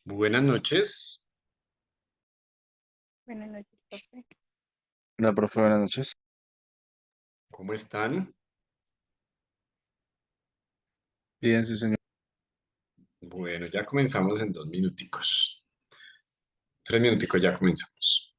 Buenas noches, Buenas noches, profe. Hola, profe, buenas noches. ¿cómo están? Bien, sí, señor. Bueno, ya comenzamos en 2 minuticos. 3 minuticos ya comenzamos.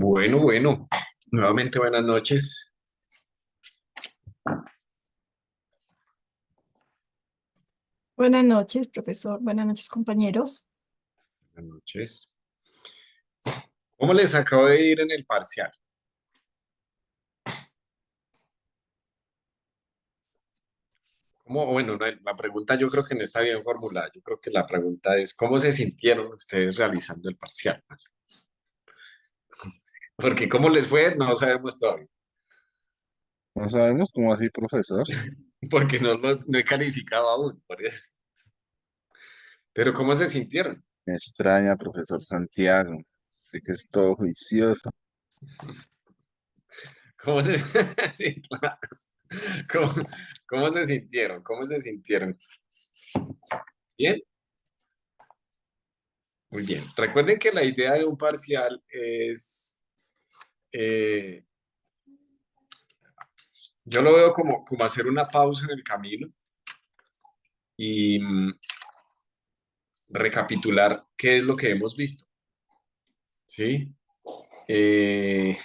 Bueno, nuevamente buenas noches. Buenas noches, profesor. Buenas noches, compañeros. Buenas noches. ¿Cómo les acabo de ir en el parcial? Bueno, la pregunta yo creo que no está bien formulada. Yo creo que la pregunta es, ¿cómo se sintieron ustedes realizando el parcial? Porque cómo les fue, no sabemos todavía. No sabemos cómo así, profesor. Porque no he calificado aún, por eso. Pero ¿cómo se sintieron? Me extraña, profesor Santiago, de que es todo juicioso. ¿Cómo se, sí, claro. ¿Cómo, cómo se sintieron? ¿Cómo se sintieron? ¿Bien? Muy bien. Recuerden que la idea de un parcial es, eh, yo lo veo como hacer una pausa en el camino y recapitular qué es lo que hemos visto, ¿sí? Eh,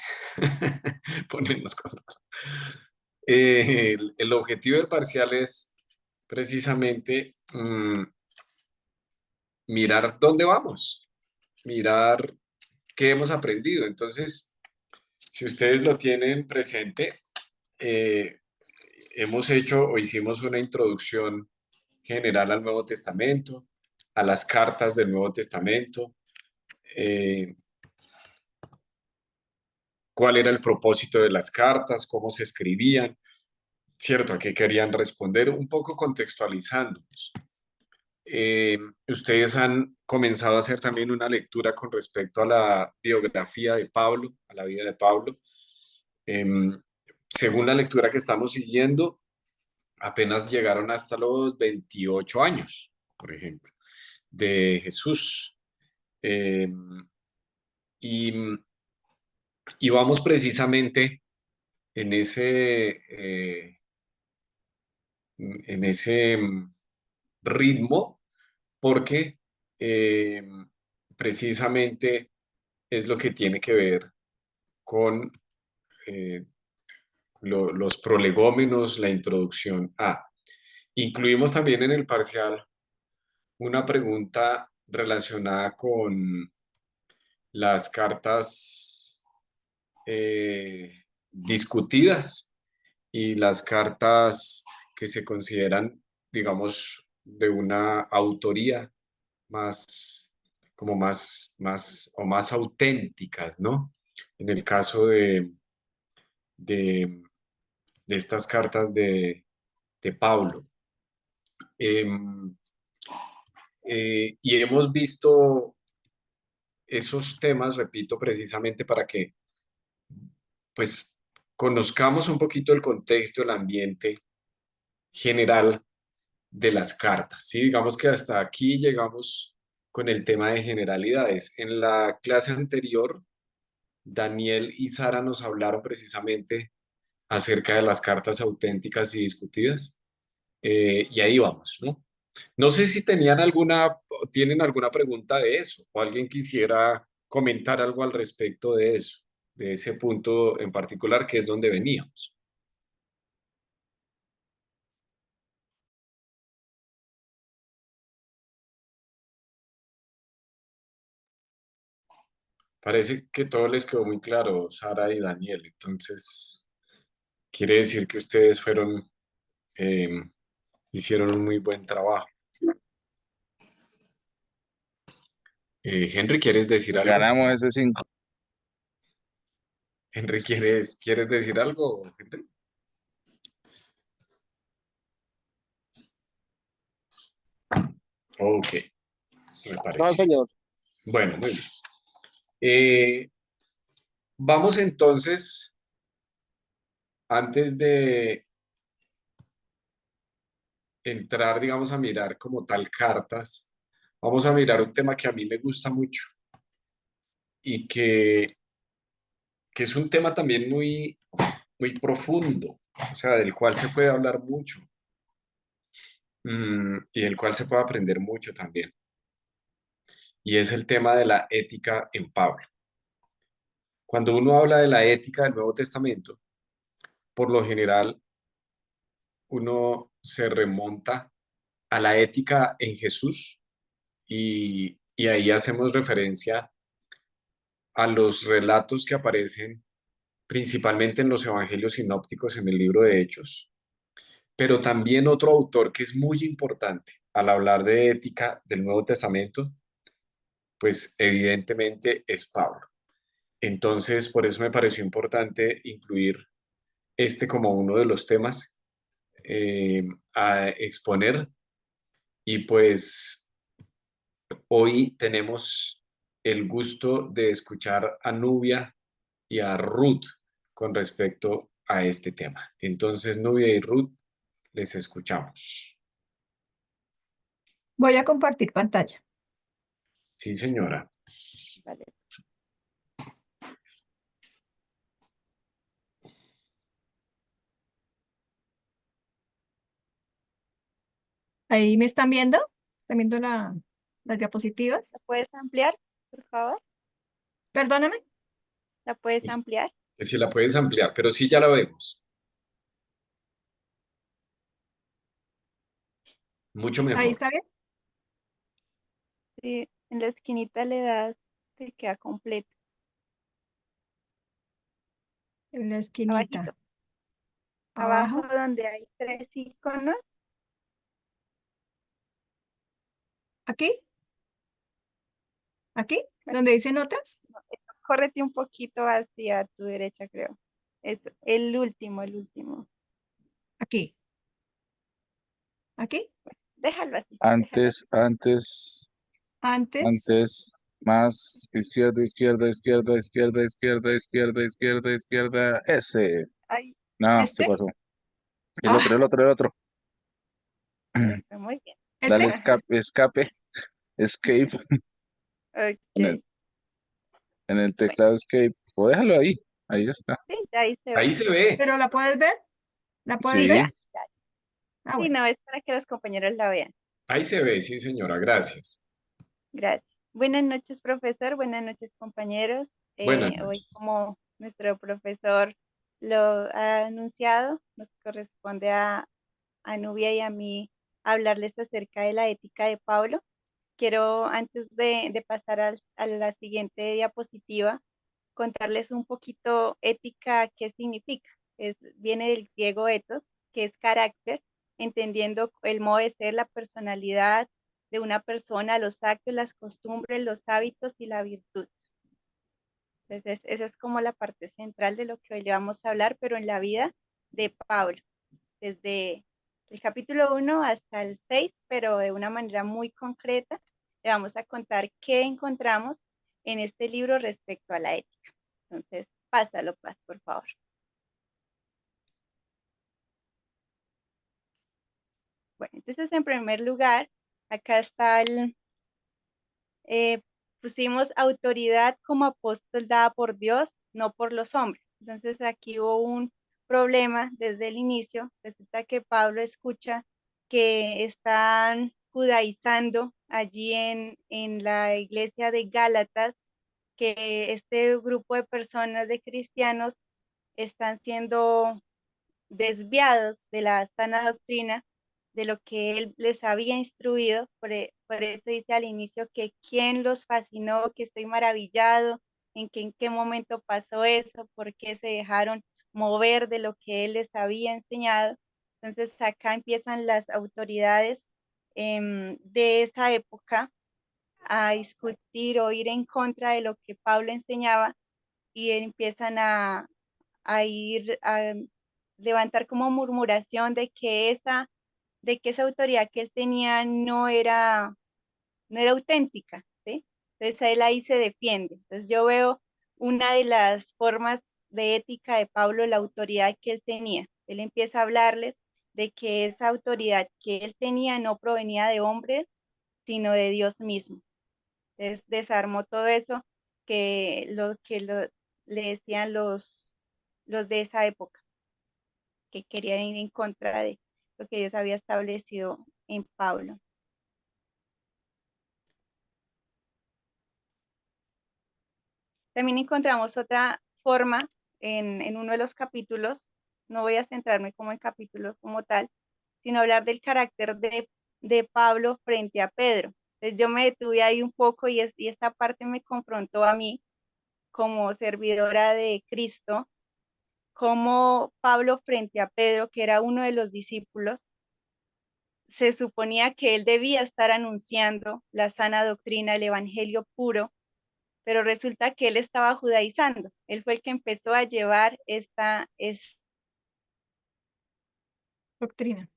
ponernos el objetivo del parcial es precisamente mirar dónde vamos, mirar qué hemos aprendido. Entonces, si ustedes lo tienen presente, eh, hemos hecho o hicimos una introducción general al Nuevo Testamento, a las cartas del Nuevo Testamento, eh, cuál era el propósito de las cartas, cómo se escribían, ¿cierto? A qué querían responder, un poco contextualizándonos. Eh, Ustedes han comenzado a hacer también una lectura con respecto a la biografía de Pablo, a la vida de Pablo. Em, Según la lectura que estamos siguiendo, apenas llegaron hasta los 28 años, por ejemplo, de Jesús. Em, y, y vamos precisamente en ese ritmo porque precisamente es lo que tiene que ver con eh, los prolegómenos, la introducción a. Incluimos también en el parcial una pregunta relacionada con las cartas eh, discutidas y las cartas que se consideran, digamos, de una autoría más, como más auténticas, ¿no? En el caso de, de estas cartas de Pablo. Em, y hemos visto esos temas, repito, precisamente para que pues conozcamos un poquito el contexto, el ambiente general de las cartas. Sí, digamos que hasta aquí llegamos con el tema de generalidades. En la clase anterior, Daniel y Sara nos hablaron precisamente acerca de las cartas auténticas y discutidas. Y ahí vamos, ¿no? No sé si tienen alguna pregunta de eso o alguien quisiera comentar algo al respecto de eso, de ese punto en particular que es donde veníamos. Parece que todo les quedó muy claro, Sara y Daniel. Entonces, quiere decir que ustedes eh, hicieron un muy buen trabajo. Henry, ¿quieres decir algo? Ganamos ese 5. Henry, ¿quieres decir algo, Henry? Ok, me No, parece. señor. Bueno, muy bien. Vamos entonces, antes de entrar, digamos, a mirar como tal cartas, vamos a mirar un tema que a mí me gusta mucho y que es un tema también muy profundo, o sea, del cual se puede hablar mucho, y del cual se puede aprender mucho también. Y es el tema de la ética en Pablo. Cuando uno habla de la ética del Nuevo Testamento, por lo general uno se remonta a la ética en Jesús y ahí hacemos referencia a los relatos que aparecen principalmente en los evangelios sinópticos en el libro de Hechos, pero también otro autor que es muy importante al hablar de ética del Nuevo Testamento, pues evidentemente es Pablo. Entonces, por eso me pareció importante incluir este como uno de los temas a exponer. Y pues hoy tenemos el gusto de escuchar a Nubia y a Ruth con respecto a este tema. Entonces, Nubia y Ruth, les escuchamos. Voy a compartir pantalla. Sí, señora. Vale. ¿Ahí me están viendo? ¿Están viendo las diapositivas? ¿La puedes ampliar, por favor? Perdóname. ¿La puedes Es- ampliar? Si la puedes ampliar, pero sí ya la vemos. Mucho ¿Ahí mejor. está bien? Sí, en la esquinita le das, te queda completo. En la Abajito, esquinita. abajo Abajo. donde hay tres iconos, ¿Aquí? ¿Aquí? bueno, ¿Donde dice notas? córrete un poquito hacia tu derecha, creo. Eso, el último, el último. Aquí. ¿Aquí? Déjalo así, déjalo así. Antes, Antes. antes, más izquierda, izquierda, izquierda, izquierda, izquierda, izquierda, izquierda, izquierda, ese. Ahí, No, se ¿Este? pasó. El Ah, otro, el otro, el otro. eso, muy bien. Dale ¿este? escape, escape en el, Ok, en el bueno, teclado escape. O déjalo ahí. Ahí está. sí, ya ahí se Ahí ve. se ve. ¿Pero la puedes ver? ¿La pueden ver? Sí. Ya, ya. Ah, Sí, bueno. no, es para que los compañeros la vean. Ahí se ve, sí, señora. Gracias. Gracias. Buenas noches, profesor. Buenas noches, compañeros. Buenas Hoy, noches. como nuestro profesor lo ha anunciado, nos corresponde a Nubia y a mí hablarles acerca de la ética de Pablo. Quiero, antes de pasar a la siguiente diapositiva, contarles un poquito ética, qué significa. Viene del griego ethos, que es carácter, entendiendo el modo de ser, la personalidad de una persona, los actos, las costumbres, los hábitos y la virtud. Entonces, esa es como la parte central de lo que hoy le vamos a hablar, pero en la vida de Pablo, desde el capítulo 1 hasta el 6, pero de una manera muy concreta, le vamos a contar qué encontramos en este libro respecto a la ética. Entonces, pásalo, Paz, por favor. Bueno, entonces en primer lugar, acá está pusimos autoridad como apóstol dada por Dios, no por los hombres. Entonces aquí hubo un problema desde el inicio. Resulta que Pablo escucha que están judaizando allí en la iglesia de Gálatas, que este grupo de personas, de cristianos, están siendo desviados de la sana doctrina, de lo que él les había instruido. Por eso dice al inicio que quién los fascinó, que estoy maravillado, en qué momento pasó eso, por qué se dejaron mover de lo que él les había enseñado. Entonces acá empiezan las autoridades de esa época a discutir o ir en contra de lo que Pablo enseñaba y empiezan a ir a levantar como murmuración de que esa autoridad que él tenía no era auténtica, ¿sí? Entonces él ahí se defiende. Entonces yo veo una de las formas de ética de Pablo, la autoridad que él tenía. Él empieza a hablarles de que esa autoridad que él tenía no provenía de hombres, sino de Dios mismo. Entonces desarmó todo eso le decían los de esa época, que querían ir en contra de lo que Dios había establecido en Pablo. También encontramos otra forma en uno de los capítulos. No voy a centrarme como en capítulos como tal, sino hablar del carácter de Pablo frente a Pedro. Entonces yo me detuve ahí un poco y esta parte me confrontó a mí como servidora de Cristo, como Pablo frente a Pedro, que era uno de los discípulos, se suponía que él debía estar anunciando la sana doctrina, el evangelio puro, pero resulta que él estaba judaizando. Él fue el que empezó a llevar Doctrina.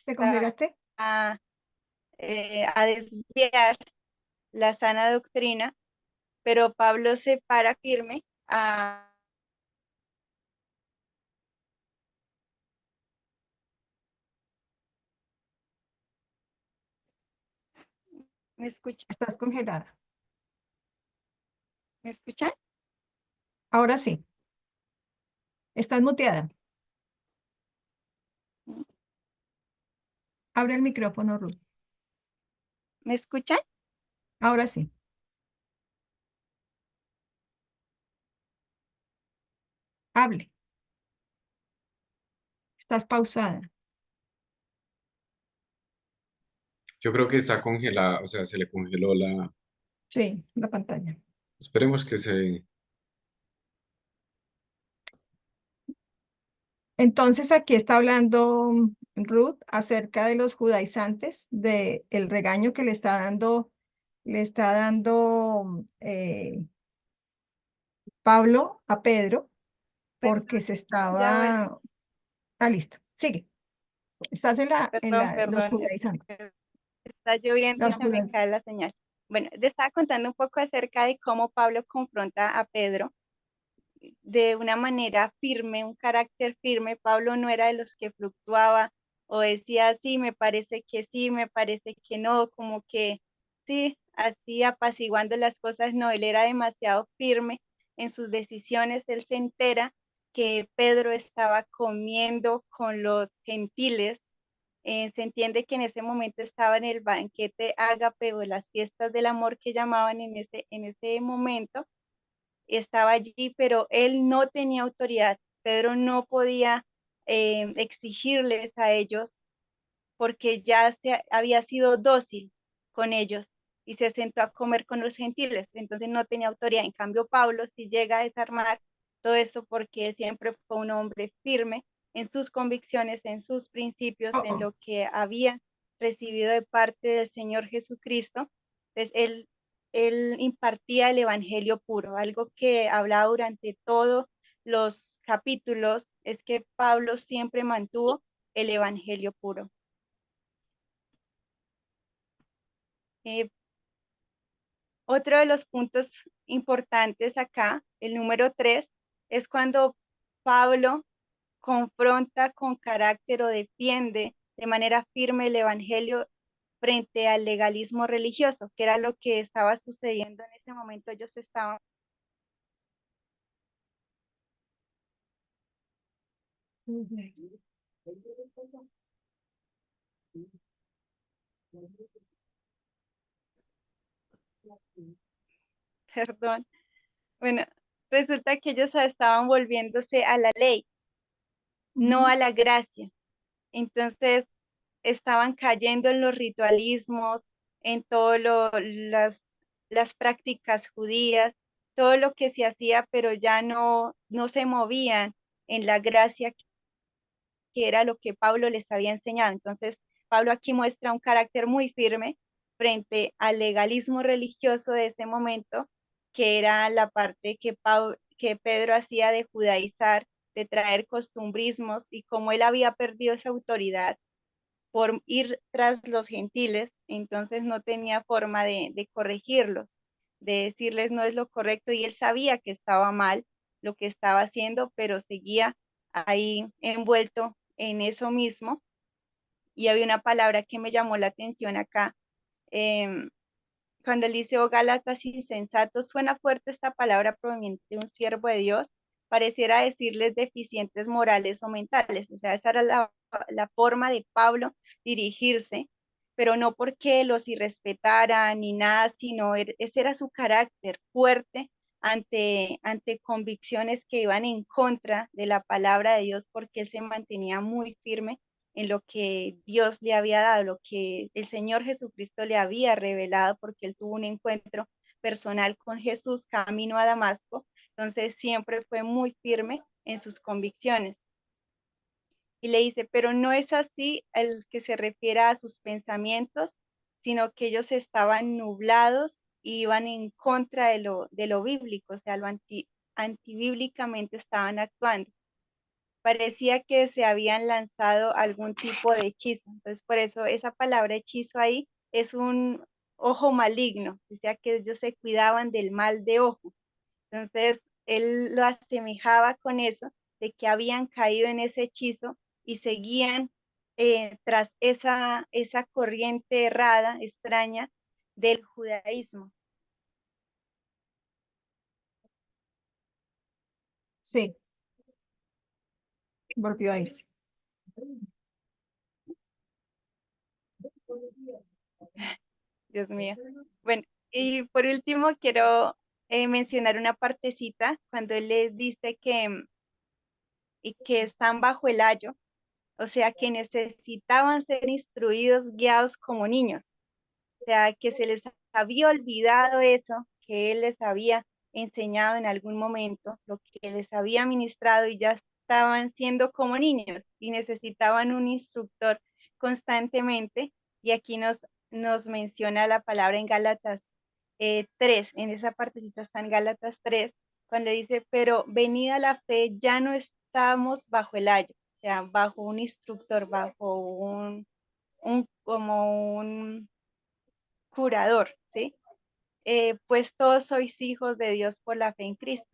¿Te esta congelaste? a desviar la sana doctrina, pero Pablo se para firme a... ¿Me escuchan? Estás congelada. ¿Me escuchan? Ahora sí. Estás muteada. Abre el micrófono, Ruth. ¿Me escuchan? Ahora sí. Hable. Estás pausada. Yo creo que está congelada, o sea, se le congeló la... Sí, la pantalla. Esperemos que se... Entonces aquí está hablando Ruth acerca de los judaizantes, de el regaño que le está dando Pablo a Pedro, porque Perdón, se ya vuelvo. estaba... Ah, listo. Sigue. Estás Perdón, los perdón. judaizantes. Está lloviendo y Los se me judaiz- cae la señal. Bueno, le estaba contando un poco acerca de cómo Pablo confronta a Pedro de una manera firme, un carácter firme. Pablo no era de los que fluctuaba o decía, sí, me parece que sí, me parece que no, como que sí, así apaciguando las cosas. No, él era demasiado firme en sus decisiones. Él se entera que Pedro estaba comiendo con los gentiles. Se entiende que en ese momento estaba en el banquete ágape o las fiestas del amor que llamaban en ese momento. Estaba allí, pero él no tenía autoridad. Pedro no podía exigirles a ellos porque ya había sido dócil con ellos y se sentó a comer con los gentiles, entonces no tenía autoridad. En cambio, Pablo sí llega a desarmar todo eso porque siempre fue un hombre firme en sus convicciones, en sus principios, en lo que había recibido de parte del Señor Jesucristo. Entonces, él impartía el evangelio puro, algo que hablaba durante todos los capítulos, es que Pablo siempre mantuvo el evangelio puro. Otro de los puntos importantes acá, el número 3, es cuando Pablo confronta con carácter o defiende de manera firme el evangelio frente al legalismo religioso, que era lo que estaba sucediendo en ese momento. Ellos estaban perdón, bueno, resulta que ellos estaban volviéndose a la ley, no a la gracia. Entonces, estaban cayendo en los ritualismos, en todas las prácticas judías, todo lo que se hacía, pero ya no se movían en la gracia que era lo que Pablo les había enseñado. Entonces, Pablo aquí muestra un carácter muy firme frente al legalismo religioso de ese momento, que era la parte que Pedro hacía de judaizar, de traer costumbrismos, y como él había perdido esa autoridad por ir tras los gentiles, entonces no tenía forma de corregirlos, de decirles no es lo correcto, y él sabía que estaba mal lo que estaba haciendo, pero seguía ahí envuelto en eso mismo. Y había una palabra que me llamó la atención acá, em, cuando él dice, oh Gálatas insensatos, suena fuerte esta palabra proveniente de un siervo de Dios, pareciera decirles deficientes morales o mentales. O sea, esa era la forma de Pablo dirigirse, pero no porque los irrespetara ni nada, sino ese era su carácter fuerte ante convicciones que iban en contra de la palabra de Dios, porque él se mantenía muy firme en lo que Dios le había dado, lo que el Señor Jesucristo le había revelado, porque él tuvo un encuentro personal con Jesús camino a Damasco. Entonces siempre fue muy firme en sus convicciones. Y le dice, pero no es así el que se refiere a sus pensamientos, sino que ellos estaban nublados y iban en contra de lo bíblico, o sea, antibíblicamente estaban actuando. Parecía que se habían lanzado algún tipo de hechizo. Entonces, por eso esa palabra hechizo ahí es un ojo maligno, o sea, que ellos se cuidaban del mal de ojo. Entonces, él lo asemejaba con eso, de que habían caído en ese hechizo y seguían tras esa corriente errada, extraña, del judaísmo. Sí, volvió a irse. Dios mío. Bueno, y por último quiero mencionar una partecita cuando él les dice que están bajo el ayo, o sea, que necesitaban ser instruidos, guiados como niños, o sea, que se les había olvidado eso que él les había enseñado en algún momento, lo que les había ministrado, y ya estaban siendo como niños y necesitaban un instructor constantemente. Y aquí nos menciona la palabra en Gálatas 3, en esa partecita está en Gálatas 3, cuando dice, pero venida la fe, ya no estamos bajo el ayo, o sea, bajo un instructor, bajo como un curador, ¿sí? Pues todos sois hijos de Dios por la fe en Cristo,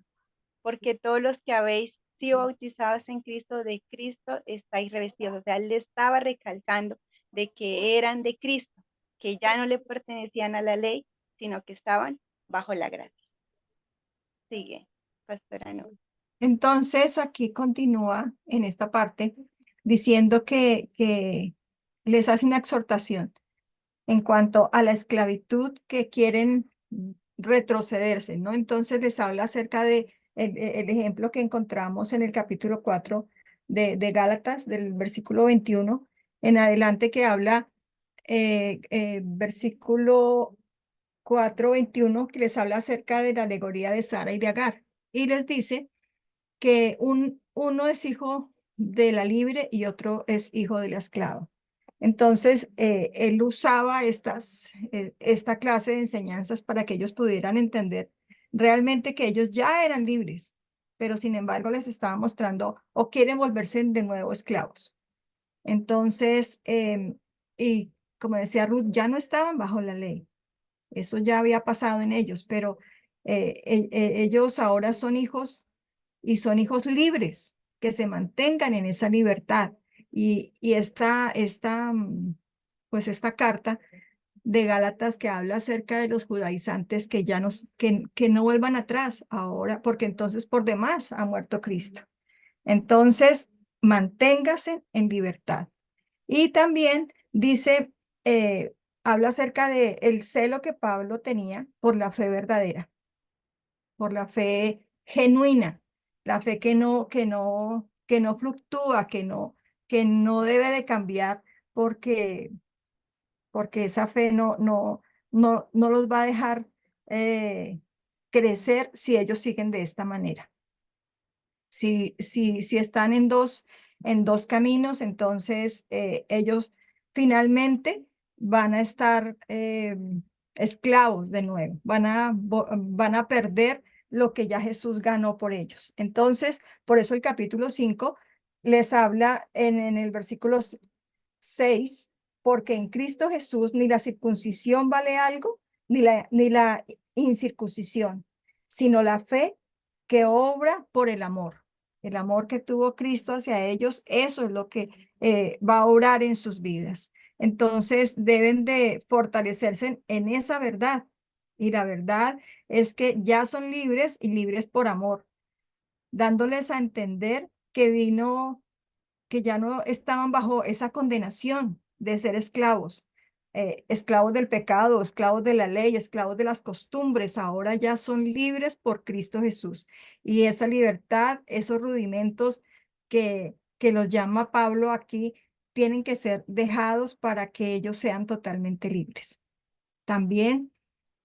porque todos los que habéis sido bautizados en Cristo, de Cristo estáis revestidos. O sea, él le estaba recalcando de que eran de Cristo, que ya no le pertenecían a la ley, sino que estaban bajo la gracia. Sigue, pastora No. Entonces, aquí continúa en esta parte diciendo que les hace una exhortación en cuanto a la esclavitud que quieren retrocederse, ¿no? Entonces les habla acerca de el ejemplo que encontramos en el capítulo 4 de Gálatas, del versículo 21 en adelante, que habla, versículo 4:21, que les habla acerca de la alegoría de Sara y de Agar. Y les dice que uno es hijo de la libre y otro es hijo de la esclava. Entonces, él usaba esta clase de enseñanzas para que ellos pudieran entender realmente que ellos ya eran libres, pero sin embargo les estaba mostrando o quieren volverse de nuevo esclavos. Entonces, y como decía Ruth, ya no estaban bajo la ley. Eso ya había pasado en ellos, pero ellos ahora son hijos y son hijos libres, que se mantengan en esa libertad. Y pues esta carta de Gálatas que habla acerca de los judaizantes que ya que no vuelvan atrás ahora, porque entonces por demás ha muerto Cristo. Entonces, manténgase en libertad. Y también dice, habla acerca de el celo que Pablo tenía por la fe verdadera, por la fe genuina, la fe que no fluctúa, que no debe de cambiar porque, porque esa fe no los va a dejar crecer si ellos siguen de esta manera. Si están en dos caminos, entonces ellos finalmente van a estar esclavos de nuevo, van a perder lo que ya Jesús ganó por ellos. Entonces, por eso el capítulo 5 les habla en el versículo 6, porque en Cristo Jesús ni la circuncisión vale algo, ni la incircuncisión, sino la fe que obra por el amor. El amor que tuvo Cristo hacia ellos, eso es lo que va a obrar en sus vidas. Entonces deben de fortalecerse en esa verdad. Y la verdad es que ya son libres y libres por amor, dándoles a entender que ya no estaban bajo esa condenación de ser esclavos, esclavos del pecado, esclavos de la ley, esclavos de las costumbres, ahora ya son libres por Cristo Jesús. Y esa libertad, esos rudimentos que los llama Pablo aquí, tienen que ser dejados para que ellos sean totalmente libres. También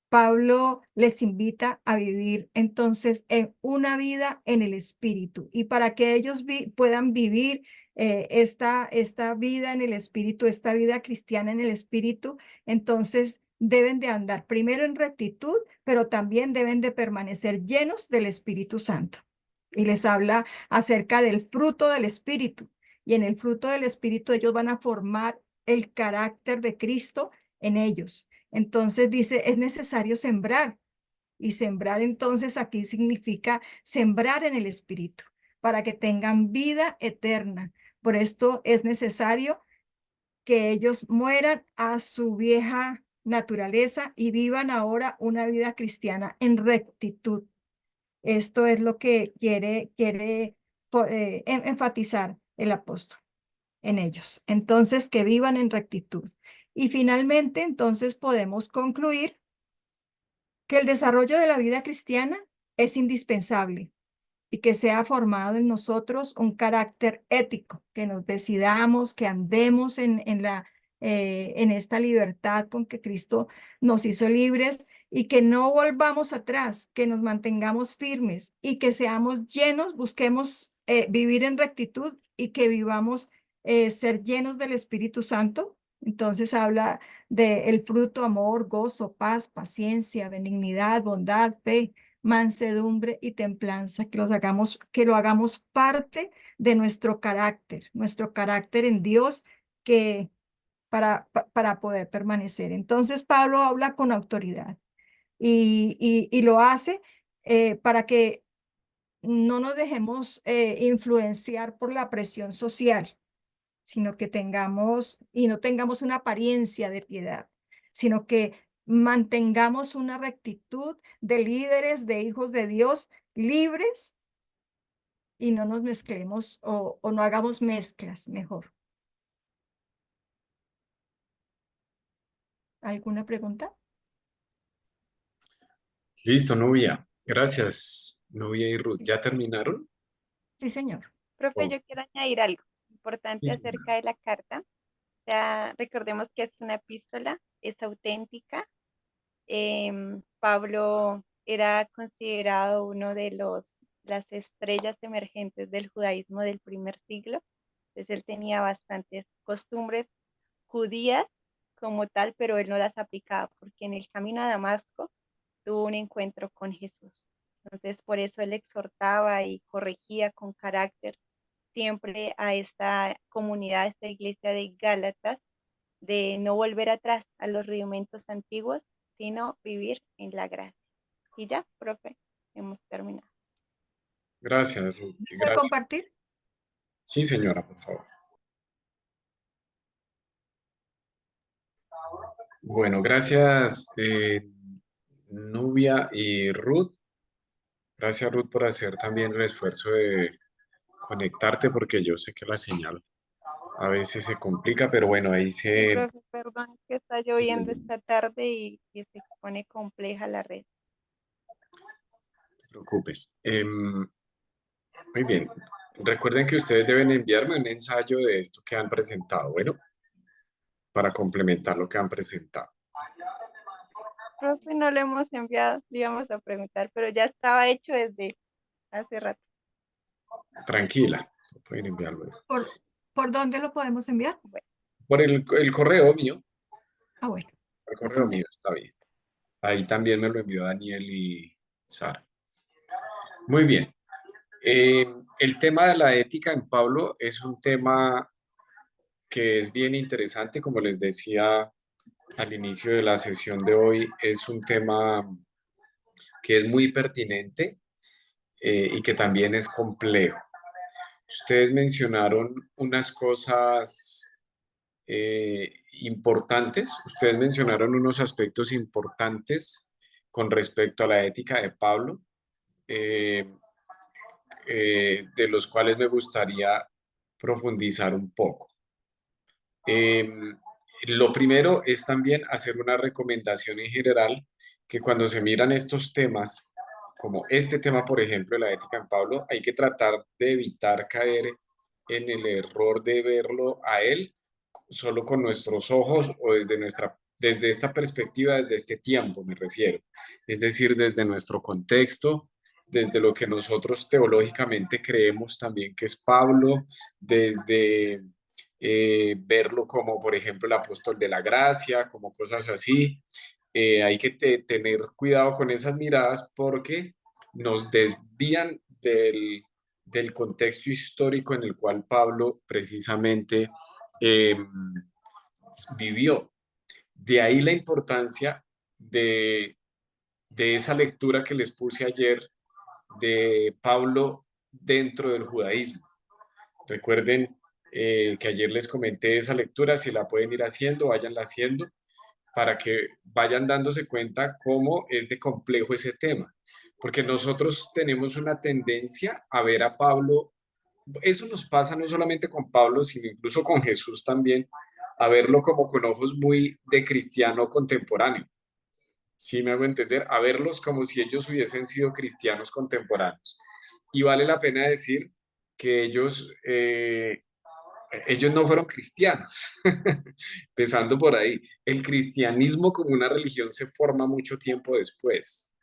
Pablo les invita a vivir entonces en una vida en el Espíritu y para que ellos puedan vivir esta vida en el Espíritu, esta vida cristiana en el Espíritu, entonces deben de andar primero en rectitud, pero también deben de permanecer llenos del Espíritu Santo. Y les habla acerca del fruto del Espíritu. Y en el fruto del Espíritu ellos van a formar el carácter de Cristo en ellos. Entonces dice, es necesario sembrar. Y sembrar entonces aquí significa sembrar en el Espíritu para que tengan vida eterna. Por esto es necesario que ellos mueran a su vieja naturaleza y vivan ahora una vida cristiana en rectitud. Esto es lo que quiere enfatizar el apóstol en ellos. Entonces, que vivan en rectitud. Y finalmente, entonces podemos concluir que el desarrollo de la vida cristiana es indispensable y que sea formado en nosotros un carácter ético, que nos decidamos, que andemos en esta libertad con que Cristo nos hizo libres y que no volvamos atrás, que nos mantengamos firmes y que seamos llenos, busquemos vivir en rectitud y que vivamos ser llenos del Espíritu Santo. Entonces habla del fruto, amor, gozo, paz, paciencia, benignidad, bondad, fe, mansedumbre y templanza, que lo hagamos parte de nuestro carácter en Dios, que para poder permanecer. Entonces Pablo habla con autoridad y lo hace para que no nos dejemos influenciar por la presión social, sino que no tengamos una apariencia de piedad, sino que mantengamos una rectitud de líderes, de hijos de Dios, libres y no nos mezclemos o no hagamos mezclas mejor. ¿Alguna pregunta? Listo, Nubia. Gracias, Nubia y Ruth. ¿Ya terminaron? Sí, señor. Profe, Oh, yo quiero añadir algo sí, importante señora. acerca de la carta. Ya recordemos que es una epístola, es auténtica. Pablo era considerado uno de los las estrellas emergentes del judaísmo del primer siglo. Entonces él tenía bastantes costumbres judías como tal, pero él no las aplicaba porque en el camino a Damasco tuvo un encuentro con Jesús. Entonces por eso él exhortaba y corregía con carácter siempre a esta comunidad, a esta iglesia de Gálatas, de no volver atrás a los rudimentos antiguos, sino vivir en la gracia. Y ya, profe, hemos terminado. Gracias, Ruth. ¿Puedo Gracias. compartir? Sí, señora, por favor. Bueno, gracias, Nubia y Ruth. Gracias, Ruth, por hacer también el esfuerzo de conectarte, porque yo sé que la señal a veces se complica, pero bueno, ahí Sí, se... profe, perdón, que está lloviendo esta tarde y se pone compleja la red. No te preocupes. Muy bien. Recuerden que ustedes deben enviarme un ensayo de esto que han presentado, bueno, para complementar lo que han presentado. Profe, no lo hemos enviado, le íbamos a preguntar, pero ya estaba hecho desde hace rato. Tranquila, lo pueden enviar luego. ¿Por dónde lo podemos enviar? Bueno, Por el correo mío, Ah, bueno. el Es correo un mío, está bien. Ahí también me lo envió Daniel y Sara. Muy bien. El tema de la ética en Pablo es un tema que es bien interesante, como les decía al inicio de la sesión de hoy, es un tema que es muy pertinente y que también es complejo. Ustedes mencionaron unas cosas importantes, ustedes mencionaron unos aspectos importantes con respecto a la ética de Pablo, eh, de los cuales me gustaría profundizar un poco. Lo primero es también hacer una recomendación en general, que cuando se miran estos temas, como este tema, por ejemplo, de la ética en Pablo, hay que tratar de evitar caer en el error de verlo a él solo con nuestros ojos o desde esta perspectiva, desde este tiempo me refiero. Es decir, desde nuestro contexto, desde lo que nosotros teológicamente creemos también que es Pablo, desde verlo como, por ejemplo, el apóstol de la gracia, como cosas así. Hay que tener cuidado con esas miradas porque nos desvían del contexto histórico en el cual Pablo precisamente eh, vivió. De ahí la importancia de esa lectura que les puse ayer de Pablo dentro del judaísmo. Recuerden que ayer les comenté esa lectura, si la pueden ir haciendo, váyanla haciendo para que vayan dándose cuenta cómo es de complejo ese tema. Porque nosotros tenemos una tendencia a ver a Pablo, eso nos pasa no solamente con Pablo, sino incluso con Jesús también, a verlo como con ojos muy de cristiano contemporáneo. ¿Sí me hago entender? A verlos como si ellos hubiesen sido cristianos contemporáneos. Y vale la pena decir que ellos no fueron cristianos, empezando por ahí. El cristianismo como una religión se forma mucho tiempo después.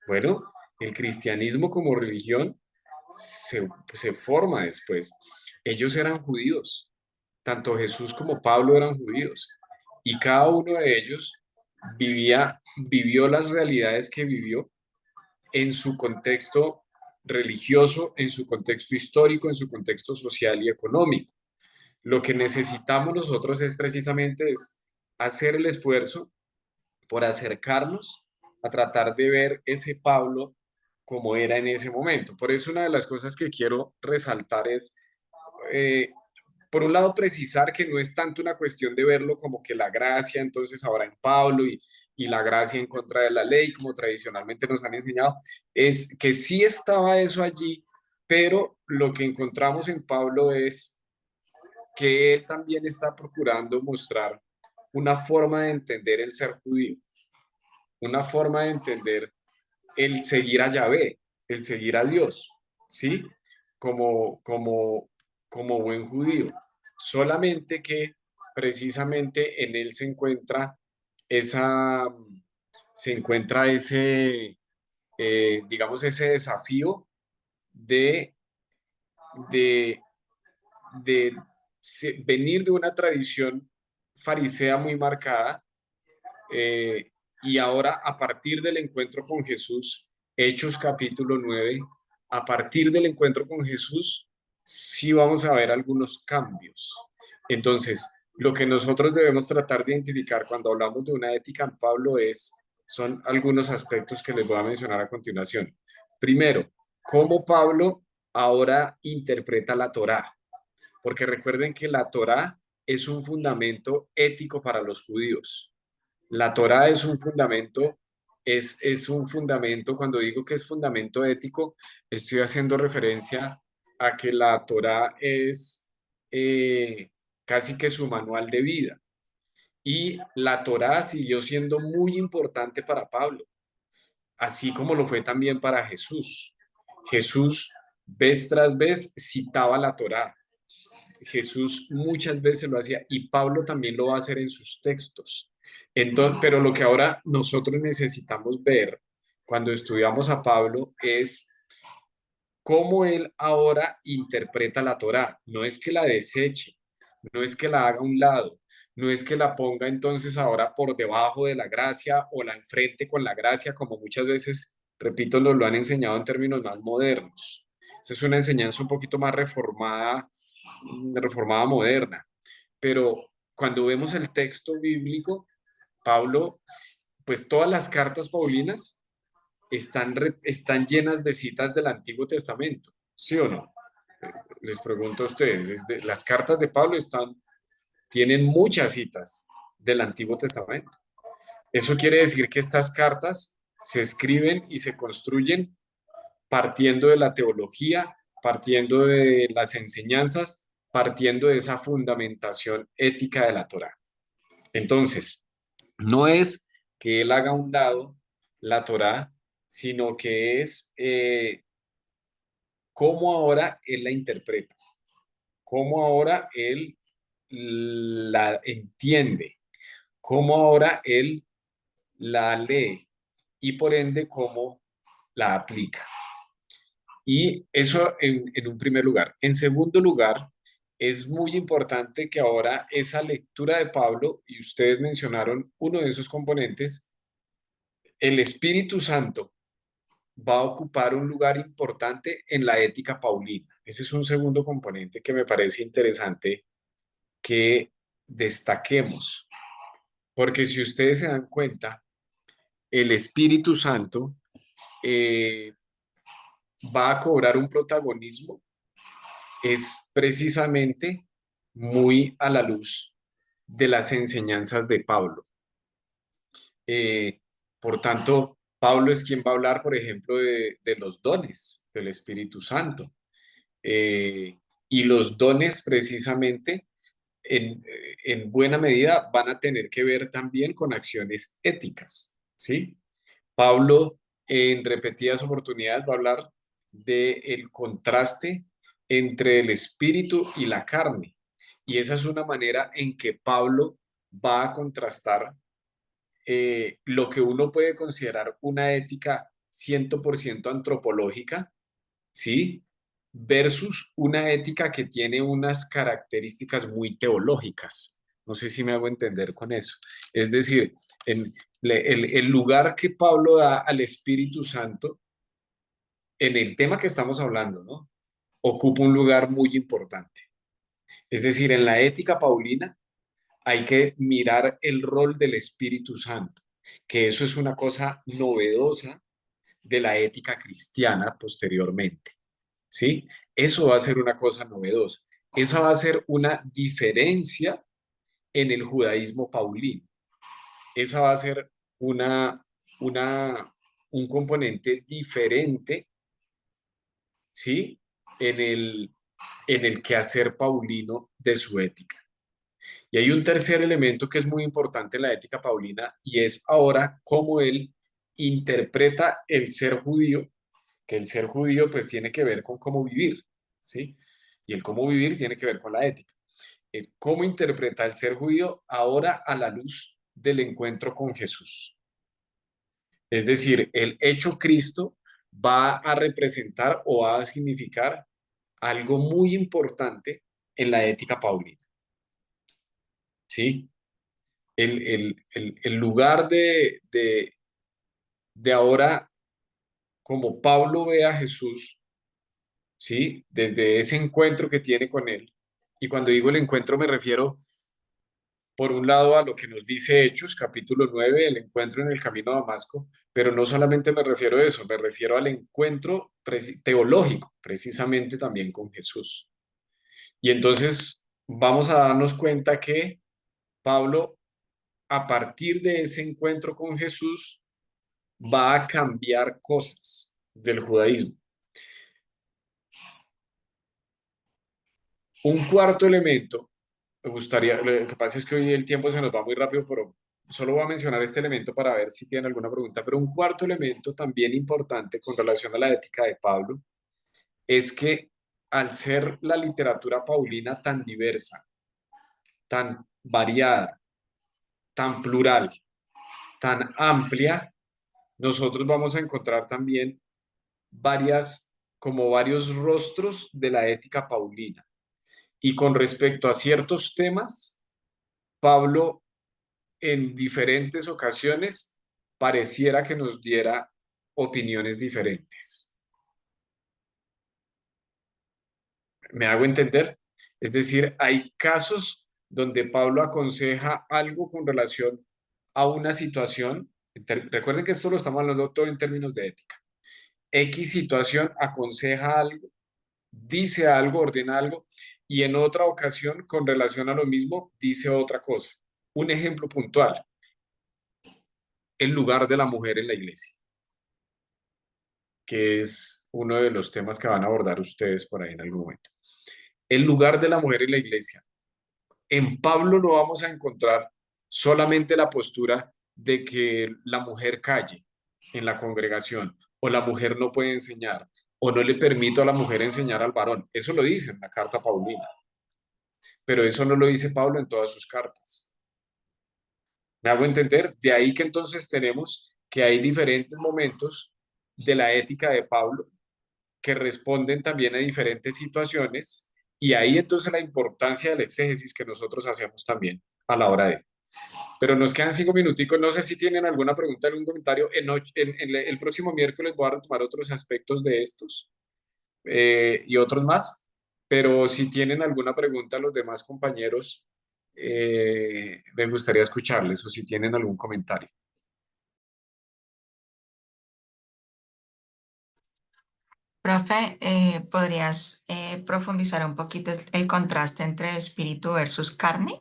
Bueno, el cristianismo como religión se forma después. Ellos eran judíos, tanto Jesús como Pablo eran judíos, y cada uno de ellos vivió las realidades que vivió en su contexto religioso, en su contexto histórico, en su contexto social y económico. Lo que necesitamos nosotros es precisamente hacer el esfuerzo por acercarnos a tratar de ver ese Pablo como era en ese momento. Por eso una de las cosas que quiero resaltar es, eh, por un lado, precisar que no es tanto una cuestión de verlo como que la gracia, entonces ahora en Pablo y la gracia en contra de la ley, como tradicionalmente nos han enseñado, es que sí estaba eso allí, pero lo que encontramos en Pablo es que él también está procurando mostrar una forma de entender el ser judío, una forma de entender el seguir a Yahvé, el seguir a Dios, ¿sí? Como buen judío. Solamente que precisamente en él esa, se encuentra ese, digamos, ese desafío de, de, venir de una tradición farisea muy marcada, y ahora a partir del encuentro con Jesús, Hechos capítulo 9, a partir del encuentro con Jesús, sí vamos a ver algunos cambios. Entonces, lo que nosotros debemos tratar de identificar cuando hablamos de una ética en Pablo son algunos aspectos que les voy a mencionar a continuación. Primero, cómo Pablo ahora interpreta la Torá, porque recuerden que la Torá es un fundamento ético para los judíos. La Torá es un fundamento, es un fundamento, cuando digo que es fundamento ético, estoy haciendo referencia a que la Torá es casi que su manual de vida. Y la Torá siguió siendo muy importante para Pablo, así como lo fue también para Jesús. Jesús, vez tras vez, citaba la Torá. Jesús muchas veces lo hacía y Pablo también lo va a hacer en sus textos. Entonces, pero lo que ahora nosotros necesitamos ver cuando estudiamos a Pablo es cómo él ahora interpreta la Torá. No es que la deseche, no es que la haga a un lado, no es que la ponga entonces ahora por debajo de la gracia o la enfrente con la gracia, como muchas veces, repito, nos lo han enseñado en términos más modernos. Esa es una enseñanza un poquito más reformada moderna. Pero cuando vemos el texto bíblico, Pablo, pues todas las cartas paulinas están llenas de citas del Antiguo Testamento, ¿sí o no? Les pregunto a ustedes, las cartas de Pablo tienen muchas citas del Antiguo Testamento. Eso quiere decir que estas cartas se escriben y se construyen partiendo de la teología, partiendo de las enseñanzas, partiendo de esa fundamentación ética de la Torá. Entonces, no es que él haga a un lado la Torá, sino que es cómo ahora él la interpreta, cómo ahora él la entiende, cómo ahora él la lee y por ende cómo la aplica. Y eso en un primer lugar. En segundo lugar, es muy importante que ahora esa lectura de Pablo, y ustedes mencionaron uno de esos componentes, el Espíritu Santo va a ocupar un lugar importante en la ética paulina. Ese es un segundo componente que me parece interesante que destaquemos, porque si ustedes se dan cuenta, el Espíritu Santo eh, va a cobrar un protagonismo, es precisamente muy a la luz de las enseñanzas de Pablo. Por tanto, Pablo es quien va a hablar, por ejemplo, de los dones del Espíritu Santo. Y los dones precisamente en buena medida van a tener que ver también con acciones éticas, ¿sí? Pablo en repetidas oportunidades va a hablar del contraste entre el espíritu y la carne. Y esa es una manera en que Pablo va a contrastar lo que uno puede considerar una ética 100% antropológica, ¿sí? Versus una ética que tiene unas características muy teológicas. No sé si me hago entender con eso. Es decir, el lugar que Pablo da al Espíritu Santo en el tema que estamos hablando, ¿no? Ocupa un lugar muy importante. Es decir, en la ética paulina hay que mirar el rol del Espíritu Santo, que eso es una cosa novedosa de la ética cristiana posteriormente, ¿sí? Eso va a ser una cosa novedosa. Esa va a ser una diferencia en el judaísmo paulino. Esa va a ser una, un componente diferente, ¿sí? En el quehacer paulino de su ética. Y hay un tercer elemento que es muy importante en la ética paulina y es ahora cómo él interpreta el ser judío, que el ser judío pues tiene que ver con cómo vivir, ¿sí? Y el cómo vivir tiene que ver con la ética. ¿Cómo interpreta el ser judío ahora a la luz del encuentro con Jesús? Es decir, el hecho Cristo va a representar o va a significar algo muy importante en la ética paulina, ¿sí? El lugar de ahora, como Pablo ve a Jesús, ¿sí? Desde ese encuentro que tiene con él. Y cuando digo el encuentro me refiero, por un lado, a lo que nos dice Hechos, capítulo 9, el encuentro en el camino a Damasco, pero no solamente me refiero a eso, me refiero al encuentro teológico, precisamente también con Jesús. Y entonces vamos a darnos cuenta que Pablo, a partir de ese encuentro con Jesús, va a cambiar cosas del judaísmo. Un cuarto elemento, me gustaría, lo que pasa es que hoy el tiempo se nos va muy rápido, pero solo voy a mencionar este elemento para ver si tienen alguna pregunta, pero un cuarto elemento también importante con relación a la ética de Pablo es que al ser la literatura paulina tan diversa, tan variada, tan plural, tan amplia, nosotros vamos a encontrar también como varios rostros de la ética paulina. Y con respecto a ciertos temas, Pablo en diferentes ocasiones pareciera que nos diera opiniones diferentes. ¿Me hago entender? Es decir, hay casos donde Pablo aconseja algo con relación a una situación. Recuerden que esto lo estamos hablando todo en términos de ética. X situación aconseja algo, dice algo, ordena algo, y en otra ocasión, con relación a lo mismo, dice otra cosa. Un ejemplo puntual, el lugar de la mujer en la iglesia, que es uno de los temas que van a abordar ustedes por ahí en algún momento. El lugar de la mujer en la iglesia. En Pablo no vamos a encontrar solamente la postura de que la mujer calle en la congregación, o la mujer no puede enseñar, o no le permito a la mujer enseñar al varón. Eso lo dice en la carta paulina, pero eso no lo dice Pablo en todas sus cartas. ¿Me hago entender? De ahí que entonces tenemos que hay diferentes momentos de la ética de Pablo que responden también a diferentes situaciones, y ahí entonces la importancia del exégesis que nosotros hacemos también a la hora de. Pero nos quedan 5 minuticos, no sé si tienen alguna pregunta, algún comentario. En el próximo miércoles voy a retomar otros aspectos de estos y otros más, pero si tienen alguna pregunta los demás compañeros, me gustaría escucharles o si tienen algún comentario. Profe, ¿podrías profundizar un poquito el contraste entre espíritu versus carne?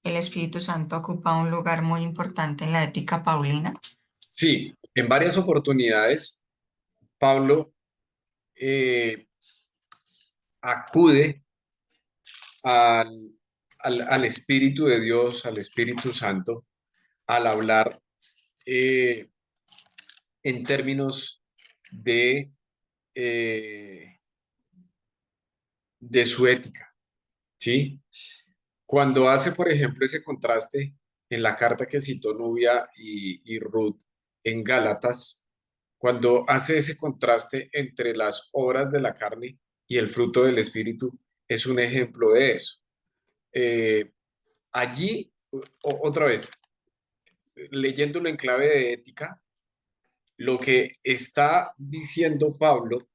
El Espíritu Santo ocupa un lugar muy importante en la ética paulina. Sí, en varias oportunidades Pablo acude al Espíritu de Dios, al Espíritu Santo, al hablar eh, en términos de, eh, de su ética, ¿sí? Cuando hace, por ejemplo, ese contraste en la carta que citó Nubia y Ruth en Gálatas, cuando hace ese contraste entre las obras de la carne y el fruto del Espíritu, es un ejemplo de eso. Allí, otra vez, leyéndolo en clave de ética, lo que está diciendo Pablo,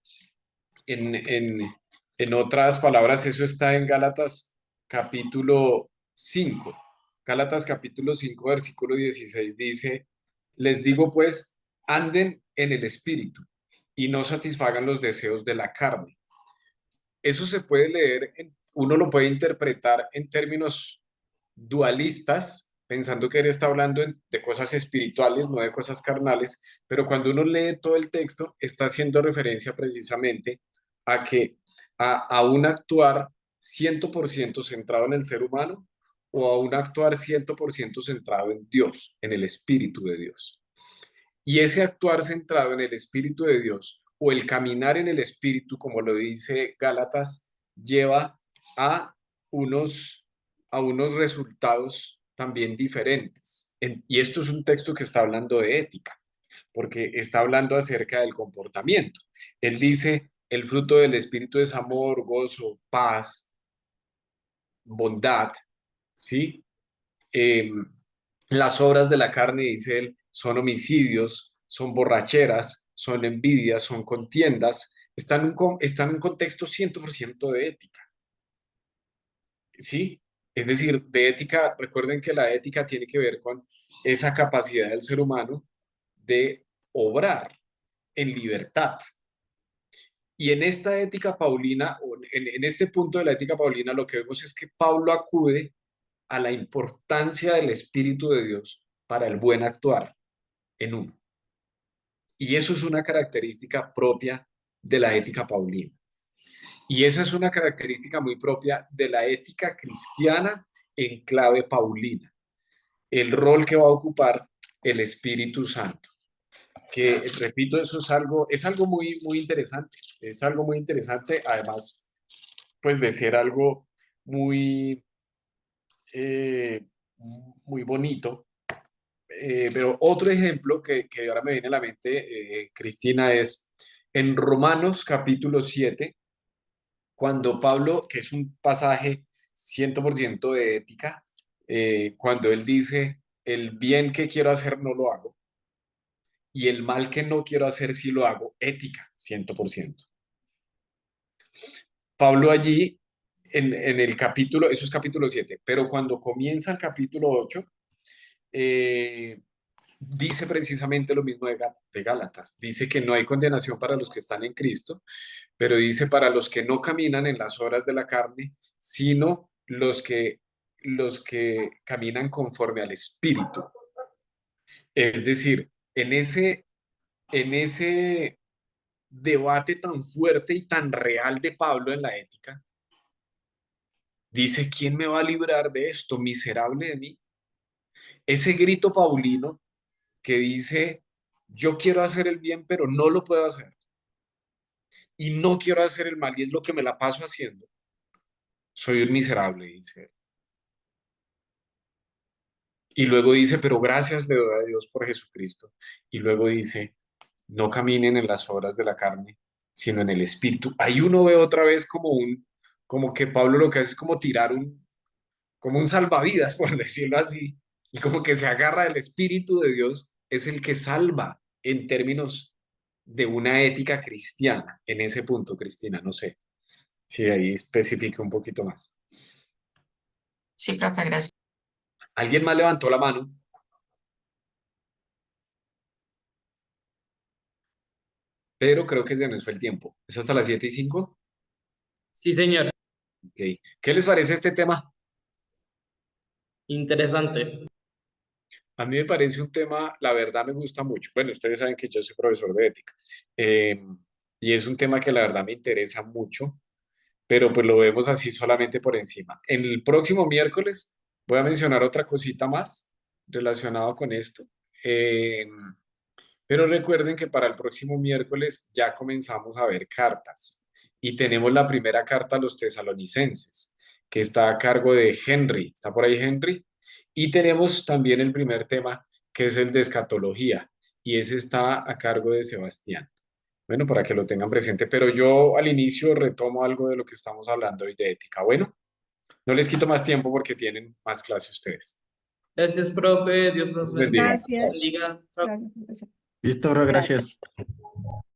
en, en, en otras palabras, eso está en Gálatas capítulo 5. Gálatas capítulo 5, versículo 16 dice, les digo pues, anden en el Espíritu y no satisfagan los deseos de la carne. Eso se puede leer, uno lo puede interpretar en términos dualistas, pensando que él está hablando de cosas espirituales, no de cosas carnales, pero cuando uno lee todo el texto, está haciendo referencia precisamente a que a un actuar 100% centrado en el ser humano o a un actuar 100% centrado en Dios, en el Espíritu de Dios. Y ese actuar centrado en el Espíritu de Dios o el caminar en el Espíritu, como lo dice Gálatas, lleva a unos, a unos resultados también diferentes. Y esto es un texto que está hablando de ética. porque está hablando acerca del comportamiento. Él dice, el fruto del Espíritu es amor, gozo, paz, bondad, ¿sí? Las obras de la carne, dice él, son homicidios, son borracheras, son envidias, son contiendas, están en un contexto 100% de ética, ¿sí? Es decir, de ética, recuerden que la ética tiene que ver con esa capacidad del ser humano de obrar en libertad. Y en esta ética paulina, o en este punto de la ética paulina, lo que vemos es que Pablo acude a la importancia del Espíritu de Dios para el buen actuar en uno. Y eso es una característica propia de la ética paulina. Y esa es una característica muy propia de la ética cristiana en clave paulina. El rol que va a ocupar el Espíritu Santo. Que, repito, eso es algo muy, muy interesante. Es algo muy interesante, además, pues de ser algo muy, eh, muy bonito. Pero otro ejemplo que ahora me viene a la mente, Cristina, es en Romanos capítulo 7, cuando Pablo, que es un pasaje 100% de ética, cuando él dice, el bien que quiero hacer no lo hago, y el mal que no quiero hacer sí lo hago, ética, 100%. Pablo allí, en el capítulo, eso es capítulo 7, pero cuando comienza el capítulo 8, dice precisamente lo mismo de Gálatas. Dice que no hay condenación para los que están en Cristo, pero dice para los que no caminan en las obras de la carne, sino los que caminan conforme al Espíritu. Es decir, en ese debate tan fuerte y tan real de Pablo en la ética, dice, ¿quién me va a librar de esto, miserable de mí? Ese grito paulino que dice, yo quiero hacer el bien, pero no lo puedo hacer. Y no quiero hacer el mal, y es lo que me la paso haciendo. Soy un miserable, dice él. Y luego dice, pero gracias le doy a Dios por Jesucristo. Y luego dice, no caminen en las obras de la carne, sino en el Espíritu. Ahí uno ve otra vez como que Pablo lo que hace es como tirar como un salvavidas, por decirlo así, y como que se agarra del Espíritu de Dios, es el que salva en términos de una ética cristiana, en ese punto, Cristina, no sé si ahí especifique un poquito más. Sí, profe, gracias. ¿Alguien más levantó la mano? Pero creo que ya nos fue el tiempo. ¿Es hasta las 7:05? Sí, señor. Ok. ¿Qué les parece este tema? Interesante. A mí me parece un tema, la verdad me gusta mucho. Bueno, ustedes saben que yo soy profesor de ética. eh, y es un tema que la verdad me interesa mucho, pero pues lo vemos así solamente por encima. En el próximo miércoles voy a mencionar otra cosita más relacionado con esto. Eh, pero recuerden que para el próximo miércoles ya comenzamos a ver cartas y tenemos la primera carta a los tesalonicenses, que está a cargo de Henry. ¿Está por ahí Henry? Y tenemos también el primer tema, que es el de escatología, y ese está a cargo de Sebastián. Bueno, para que lo tengan presente, pero yo al inicio retomo algo de lo que estamos hablando hoy de ética. Bueno, no les quito más tiempo porque tienen más clase ustedes. Gracias, profe. Dios Dios nos bendiga. Gracias. bendiga. Gracias, profesor. Listo, bro, Gracias. gracias.